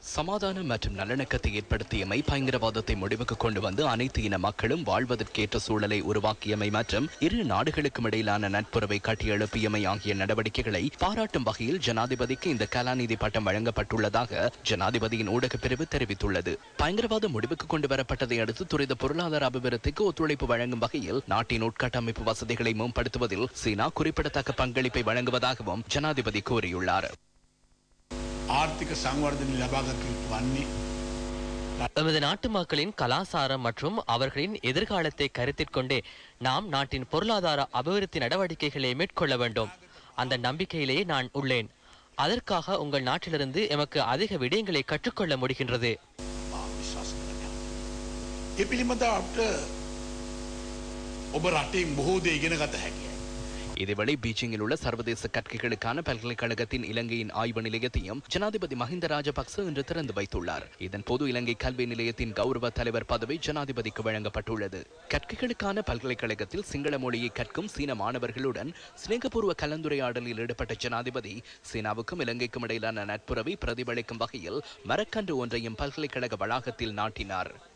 சமாதானம் மற்றும் நல்லிணக்கத்தை ஏற்படுத்தியமை, பயங்கரவாதத்தை முடிவுக்கு கொண்டு வந்து அனைத்து இன மக்களும் வாழ்வதற்கேற்ற சூழலை உருவாக்கியமை மற்றும் இரு நாடுகளுக்கும் இடையிலான நட்புறவை கட்டியெழுப்பியமை ஆகிய நடவடிக்கைகளை பாராட்டும் வகையில் ஜனாதிபதிக்கு இந்த கலாநிதி பட்டம் வழங்கப்பட்டுள்ளதாக ஜனாதிபதியின் ஊடகப் பிரிவு தெரிவித்துள்ளது. பயங்கரவாதம் முடிவுக்கு கொண்டு வரப்பட்டதை அடுத்து துரித பொருளாதார அபிவிருத்திக்கு ஒத்துழைப்பு வழங்கும் வகையில் நாட்டின் உட்கட்டமைப்பு வசதிகளை மேம்படுத்துவதில் சீனா குறிப்பிடத்தக்க பங்களிப்பை வழங்குவதாகவும் ஜனாதிபதி கூறியுள்ளார். ආර්ථික සංවර්ධනය ලබාගත යුතු වන්නේ எமது நாட்டு மக்களின் கலாசாரம் மற்றும் அவர்களின் எதிர்காலத்தை கருத்தில் கொண்டே நாம் நாட்டின் பொருளாதார அபிவிருத்தி நடவடிக்கைகளை மேற்கொள்ள வேண்டும். அந்த நம்பிக்கையிலேயே நான் உள்ளேன். அதற்காக உங்கள் நாட்டிலிருந்து எமக்கு அதிக விடயங்களை கற்றுக்கொள்ள முடிகின்றது. ඒ පිළිබඳව අපට ඔබ රටින් බොහෝ දේ ඉගෙන ගත හැකියි. இதேவேளை பீஜிங்கில் உள்ள சர்வதேச கற்கைகளுக்கான பல்கலைக்கழகத்தின் இலங்கையின் ஆய்வு நிலையத்தையும் ஜனாதிபதி மஹிந்த ராஜபக்ச இன்று திறந்து வைத்துள்ளார். இதன்போது இலங்கை கல்வி நிலையத்தின் கௌரவ தலைவர் பதவி ஜனாதிபதிக்கு வழங்கப்பட்டுள்ளது. கற்கைகளுக்கான பல்கலைக்கழகத்தில் சிங்கள மொழியை கற்கும் சீன மாணவர்களுடன் சிநேகபூர்வ கலந்துரையாடலில் ஈடுபட்ட ஜனாதிபதி சீனாவுக்கும் இலங்கைக்கும் இடையிலான நட்புறவை பிரதிபலிக்கும் வகையில் மரக்கன்று ஒன்றையும் பல்கலைக்கழக வளாகத்தில் நாட்டினார்.